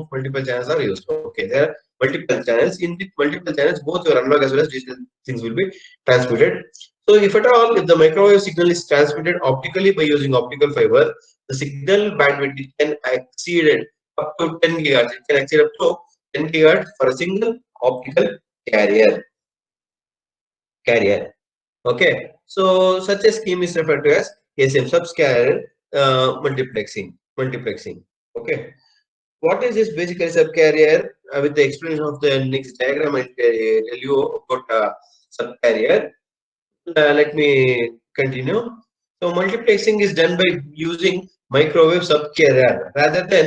of multiple channels are used. Okay, there are multiple channels. In the multiple channels, both your analog as well as digital things will be transmitted. So if at all, if the microwave signal is transmitted optically by using optical fiber, the signal bandwidth it can exceed up to 10 gigahertz. It can exceed up to 10 gigahertz for a single optical carrier. Carrier. Okay. So such a scheme is referred to as ASM subcarrier multiplexing. Multiplexing. Okay. What is this basically subcarrier? With the explanation of the next diagram, I'll tell you about subcarrier. Let me continue. So multiplexing is done by using microwave subcarrier rather than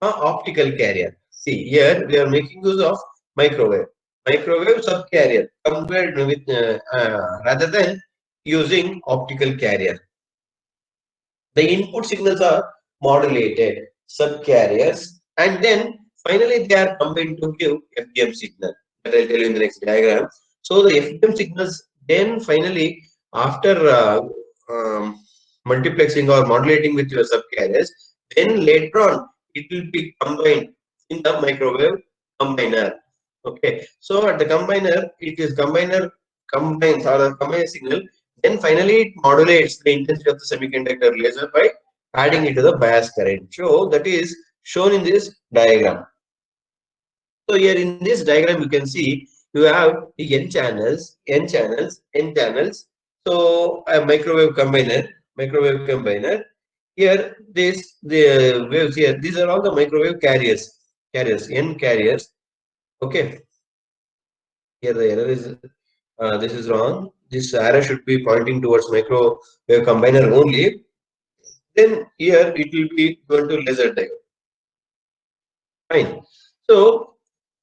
an optical carrier. See here we are making use of microwave. Microwave subcarrier compared with rather than using optical carrier. The input signals are modulated subcarriers and then finally they are combined to give FDM signal. That I'll tell you in the next diagram. So the FDM signals then finally after multiplexing or modulating with your subcarriers, then later on it will be combined in the microwave combiner. Okay, so at the combiner, it is combiner combines or a combiner signal. Then finally, it modulates the intensity of the semiconductor laser by adding it to the bias current. So that is shown in this diagram. So here in this diagram, you can see you have the N channels, N channels, N channels. So a microwave combiner. Here, this the waves here. These are all the microwave carriers, N carriers. Okay. Here the error is this is wrong. This arrow should be pointing towards microwave combiner only. Then here it will be going to laser diode. Fine. So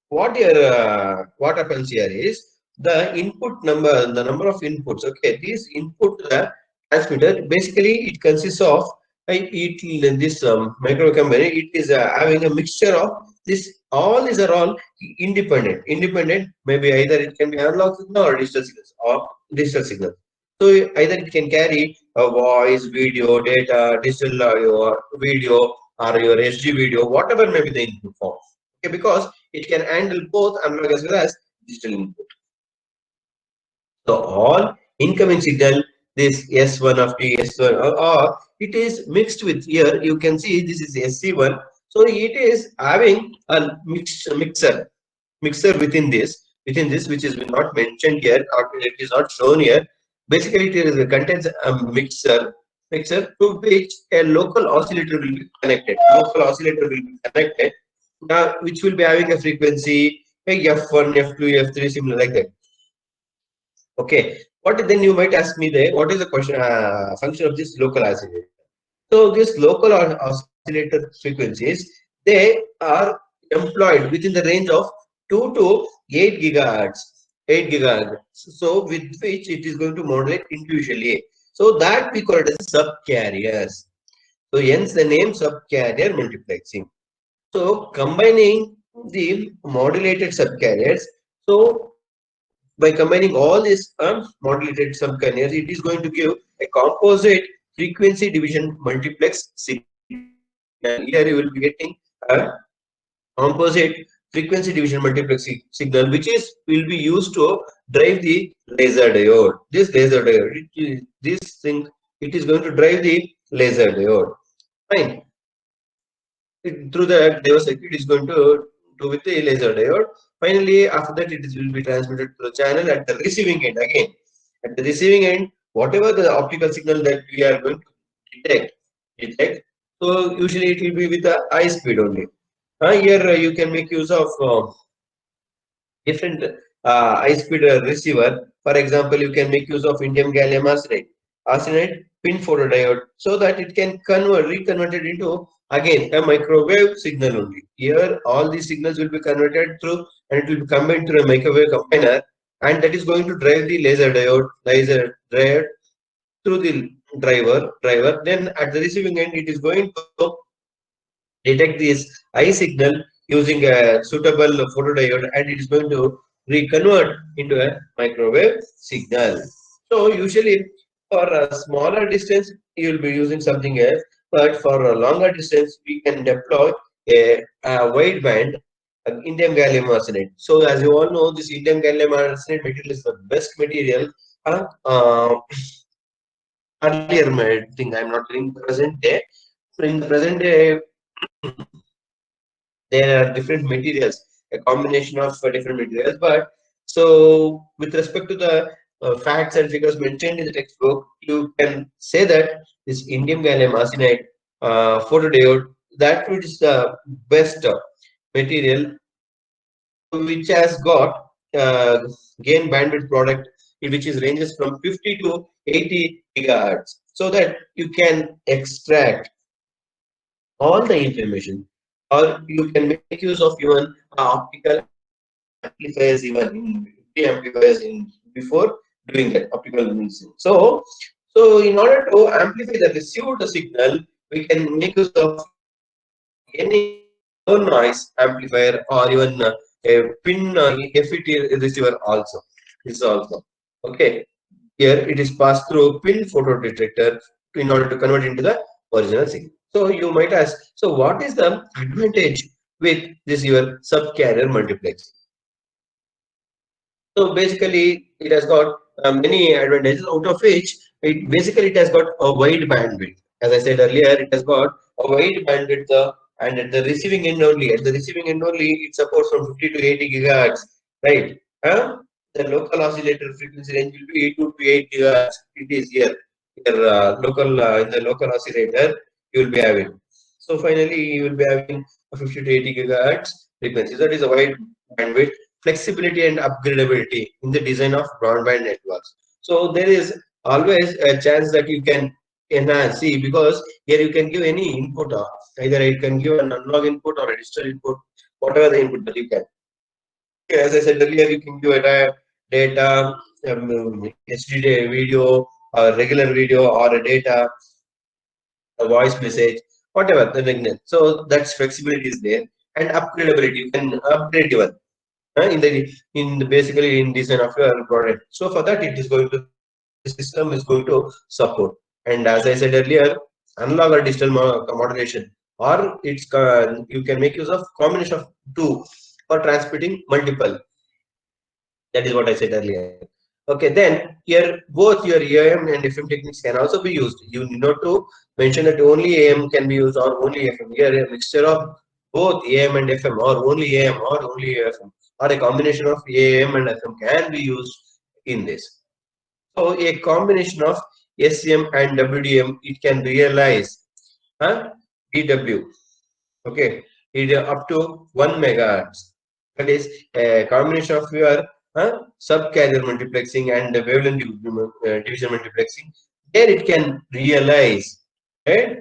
what happens here is the number of inputs. Okay, this input transmitter basically it consists of this microwave combiner. It is having a mixture of this. All these are all independent. Independent. Maybe either it can be analog signal or digital signals or digital signal. So either it can carry a voice, video, data, digital audio, or video, or your HD video, whatever may be the input form. Okay, because it can handle both analog as well as digital input. So all incoming signal, this S1 of T, S1, or it is mixed with here. You can see this is SC1. So it is having a mixer within this which is not mentioned here or it is not shown here. Basically, it contains a mixer to which a local oscillator will be connected. Local oscillator will be connected now, which will be having a frequency like F1, F2, F3, similar like that. Okay. What then you might ask me there? What is the question function of this local oscillator? So this local oscillator frequencies they are employed within the range of 2 to 8 gigahertz. 8 gigahertz. So with which it is going to modulate individually. So that we call it as subcarriers. So hence the name subcarrier multiplexing. So combining the modulated subcarriers, so by combining all these modulated subcarriers, it is going to give a composite frequency division multiplex signal. Here you will be getting a composite frequency division multiplexing signal, which is will be used to drive the laser diode. This laser diode, this thing, it is going to drive the laser diode. Fine. Through the diode circuit is going to do with the laser diode. Finally, after that, it will be transmitted to the channel at the receiving end again. At the receiving end, whatever the optical signal that we are going to detect. So usually it will be with the high speed only. Here you can make use of different high speed receiver. For example, you can make use of indium gallium arsenide pin photodiode so that it can reconvert it into again a microwave signal only. Here all these signals will be converted through and it will be combined through a microwave combiner and that is going to drive the laser diode through the driver. Then at the receiving end it is going to detect this I signal using a suitable photodiode and it is going to reconvert into a microwave signal. So usually for a smaller distance you will be using something else, but for a longer distance we can deploy a wideband indium gallium arsenide. So as you all know, this indium gallium arsenide material is the best material. Earlier thing, I'm not in the present day. So in the present day, there are different materials, a combination of different materials. But so with respect to the facts and figures mentioned in the textbook, you can say that this indium gallium arsenide photodiode, that is the best material which has got gain bandwidth product which is ranges from 50 to 80 gigahertz, so that you can extract all the information, or you can make use of even optical amplifiers, even amplifiers in before doing that optical mixing. So in order to amplify the received signal, we can make use of any low noise amplifier or even a pin FET receiver also. This also okay. Here it is passed through pin photo detector in order to convert into the original signal. So you might ask, so what is the advantage with this your subcarrier multiplex? So basically, it has got many advantages, out of which it has got a wide bandwidth. As I said earlier, it has got a wide bandwidth, and at the receiving end only. At the receiving end only, it supports from 50 to 80 gigahertz, right? The local oscillator frequency range will be 2 to 8 gigahertz. It is here. Here, local in the local oscillator, you will be having. So finally, you will be having a 50 to 80 gigahertz frequency. That is a wide bandwidth, flexibility and upgradability in the design of broadband networks. So there is always a chance that you can enhance. See, because here you can give any input, either you can give an analog input or a digital input, whatever the input that you can. As I said earlier, you can give a data, HD video, or regular video, or a data, a voice message, whatever the signal. So that's flexibility is there, and upgradability. You can upgrade your basically in design of your product. So for that, it is going to the system is going to support. And as I said earlier, analog or digital modulation, or you can make use of combination of two for transmitting multiple. That is what I said earlier. Okay, then here both your AM and FM techniques can also be used. You need not to mention that only AM can be used or only FM. Here a mixture of both AM and FM, or only AM or only FM, or a combination of AM and FM can be used in this. So a combination of SCM and WDM, it can realize DW. Okay, it is up to 1 megahertz. That is a combination of your subcarrier multiplexing and wavelength division multiplexing. There it can realize, right?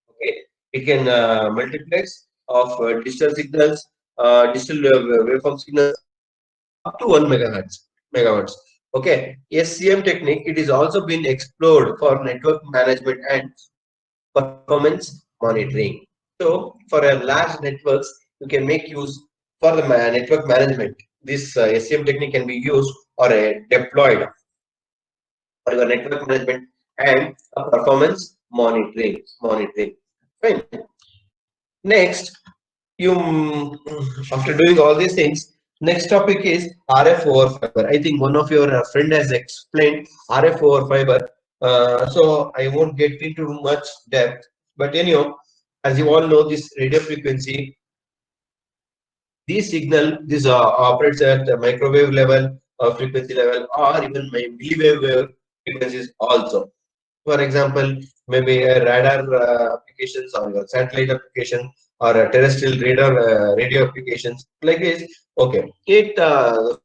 Okay, it can multiplex of digital signals, digital waveform signals up to 1 megahertz. Okay, SCM technique, it is also been explored for network management and performance monitoring. So for a large networks, you can make use for the network management. This SCM technique can be used or deployed for your network management and performance monitoring. Fine. Next, you after doing all these things, next topic is RF over fiber. I think one of your friend has explained RF over fiber, so I won't get into much depth. But anyhow, as you all know, this radio frequency, this signal, this operates at the microwave level, frequency level, or even milliwave frequencies also. For example, maybe a radar applications, or a satellite application, or a terrestrial radar radio applications like this. Okay, it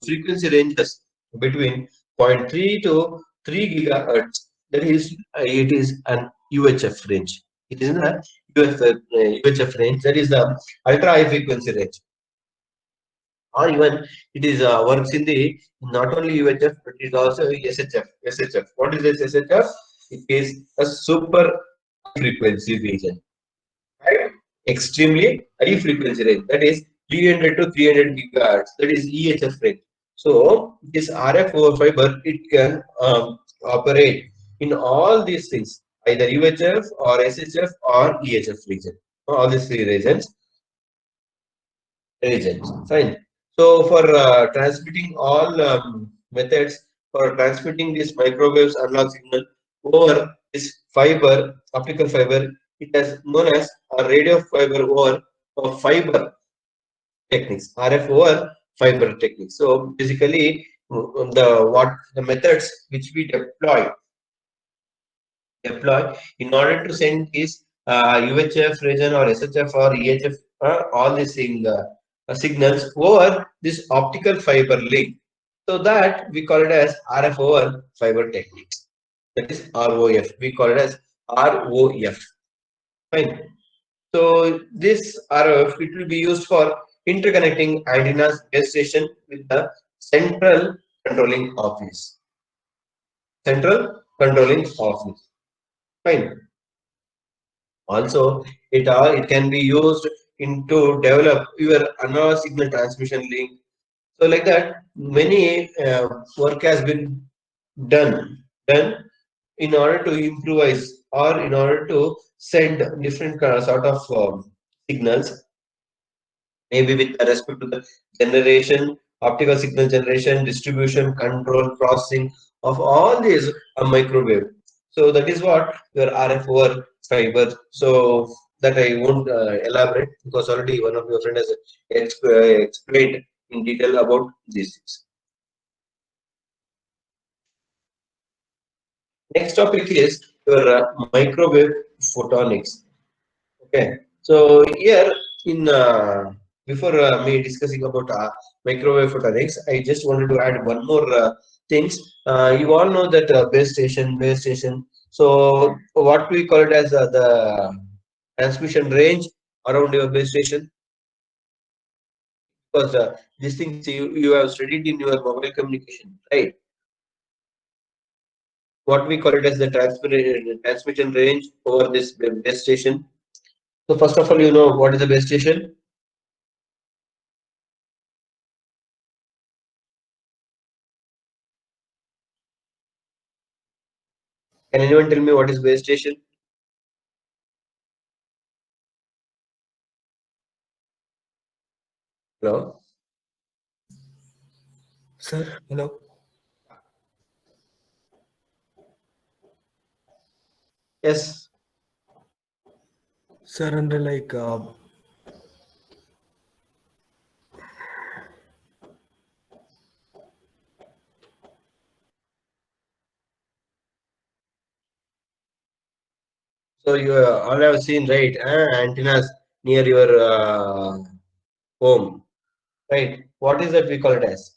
frequency ranges between zero point 0.3 to 3 gigahertz. That is, it is an UHF range. It is in the UHF range. That is the ultra high frequency range, or even it is works in the not only UHF but it is also SHF. SHF. What is this SHF? It is a super frequency region, right? Extremely high frequency range. That is 300 to 300 gigahertz. That is EHF range. So this RF over fiber, it can operate in all these things, either UHF or SHF or EHF region. All these three reasons. Fine. So for transmitting all methods for transmitting this microwaves analog signal over this fiber, optical fiber, it is known as a radio fiber over fiber techniques, RF over fiber techniques. So basically, the methods which we deploy in order to send this UHF region or SHF or EHF, all these signals over this optical fiber link. So that we call it as RF over fiber technique. That is ROF. We call it as ROF. Fine. So this ROF, it will be used for interconnecting antennas base station with the central controlling office. Central controlling office. Fine. Also, it can be used into develop your analog signal transmission link. So like that, many work has been done in order to improvise or in order to send different sort of signals, maybe with respect to the generation, optical signal generation, distribution, control, processing of all these microwave. So that is what your RF over fiber. So that I won't elaborate because already one of your friends has explained in detail about these things. Next topic is your microwave photonics. Okay, so here in before me discussing about microwave photonics, I just wanted to add one more things. You all know that base station. So what we call it as the transmission range around your base station, because these things you have studied in your mobile communication, right? What we call it as the transmission range over this base station. So first of all, you know what is the base station? Can anyone tell me what is base station? Hello? Sir, hello. Yes. Sir, under So you all have seen, right? Antennas near your home, right? What is that we call it as?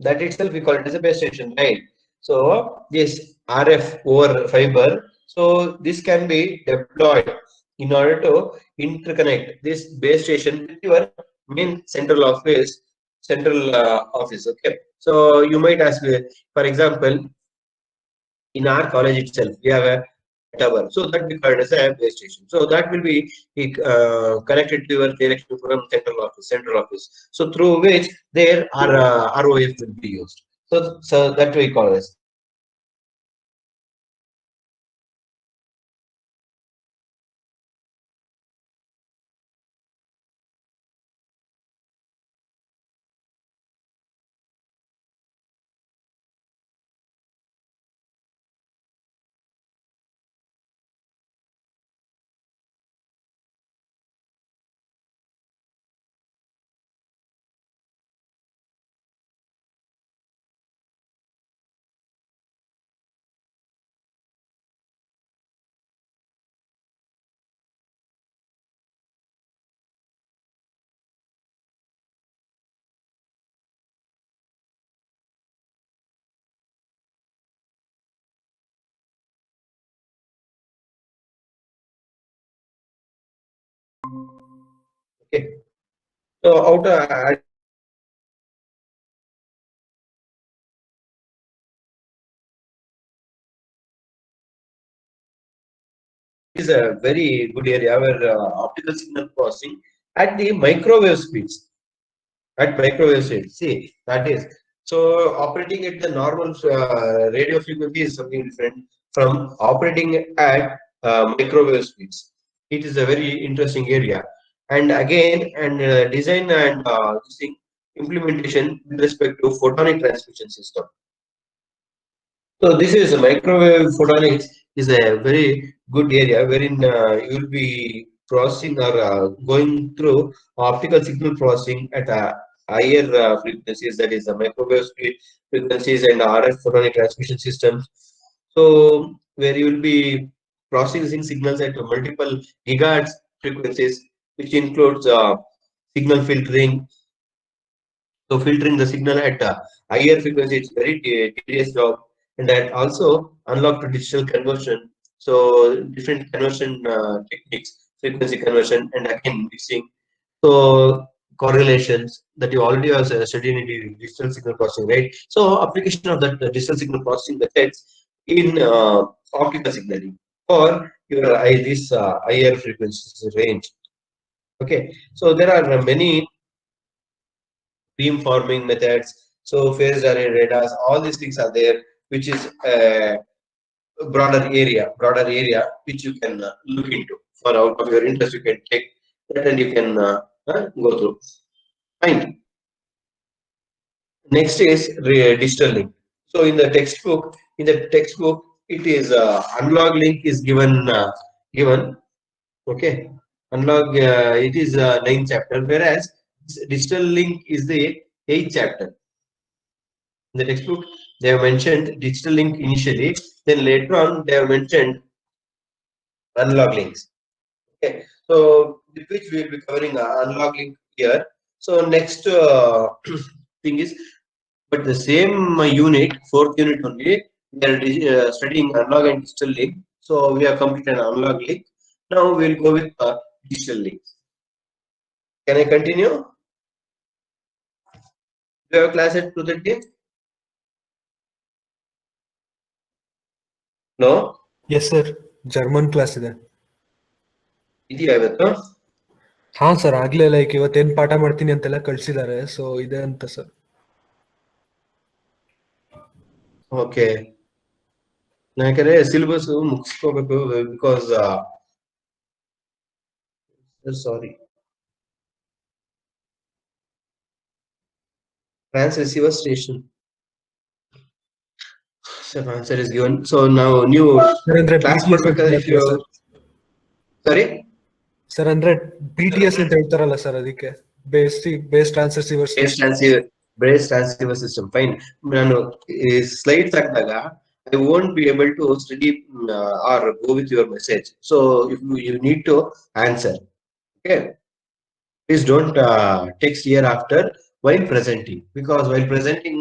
That itself we call it as a base station, right? So this RF over fiber. So this can be deployed in order to interconnect this base station with your main central office. Okay. So you might ask me, for example, in our college itself, we have a tower. So that we call it as a base station. So that will be connected to your direction from central office. So through which there are ROF will be used. So that we call it. Okay. So out is a very good area where optical signal processing at the microwave speeds. At microwave speeds. See, that is. So operating at the normal radio frequency is something different from operating at microwave speeds. It is a very interesting area. And again, and design and this thing, implementation with respect to photonic transmission system. So this is microwave photonics is a very good area wherein you will be processing or going through optical signal processing at a higher frequencies, that is the microwave speed frequencies and RF photonic transmission systems. So where you will be processing signals at multiple gigahertz frequencies, which includes signal filtering. So filtering the signal at a higher frequency is very tedious job, and that also unlock to digital conversion. So different conversion techniques, frequency conversion, and again mixing. So correlations that you already have studied in the digital signal processing, right? So application of that digital signal processing methods in optical signaling for your this higher frequencies range. Okay, so there are many beamforming methods. So phased array radars, all these things are there, which is a broader area which you can look into. For out of your interest, you can take that and you can go through. Fine. Next is digital link. So in the textbook, it is analog link is given. Okay, analog it is ninth chapter, whereas digital link is the eighth chapter. In the textbook, they have mentioned digital link initially, then later on they have mentioned analog links. Okay, so which we will be covering analog link here. So next thing is, but the same unit, fourth unit only, we are studying analog and digital link. So we have completed analog link. Now we will go with digital links. Can I continue? Do you have class at 2:30? No? Yes sir German class ಇದೆ. ಇದೆಯಾ ಇವತ್ತು? ಹಾ sir, ಆಗ್ಲೇ like ಇವತ್ತೇನ್ ಪಾಠ ಮಾಡ್ತೀನಿ ಅಂತೆಲ್ಲ ಕಳ್ಸಿದ್ದಾರೆ, so ಇದೆ ಅಂತ ಸರ್. ಓಕೆ, ಯಾಕಂದ್ರೆ ಸಿಲೆಬಸ್ ಮುಗಿಸ್ಕೋಬೇಕು because sorry trans receiver station. So answer is given. So now new sir ಅಂದ್ರೆ class BTS ಅಂತ ಮಾಡ್ಬೇಕಾದ್ರೆ if you ಹೇಳ್ತಾರಲ್ಲ ಸರ್. sorry ಸರ್ ಅಂದ್ರೆ BTS ಅಂತ ಹೇಳ್ತಾರಲ್ಲ ಸರ್, ಅದಕ್ಕೆ base transfer receiver base transceiver base transceiver system. Fine. ನಾನು slides ಹಾಕಿದಾಗ I won't be able to study or go with your message. So if you need to answer, okay, please don't text here after while presenting, because while presenting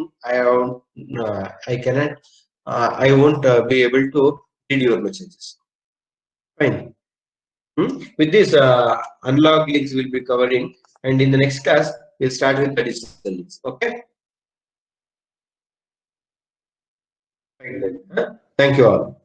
I cannot I won't be able to read your messages. Fine. With this unlock links we'll be covering, and in the next class we'll start with the digital links. Okay. Fine then. Thank you all.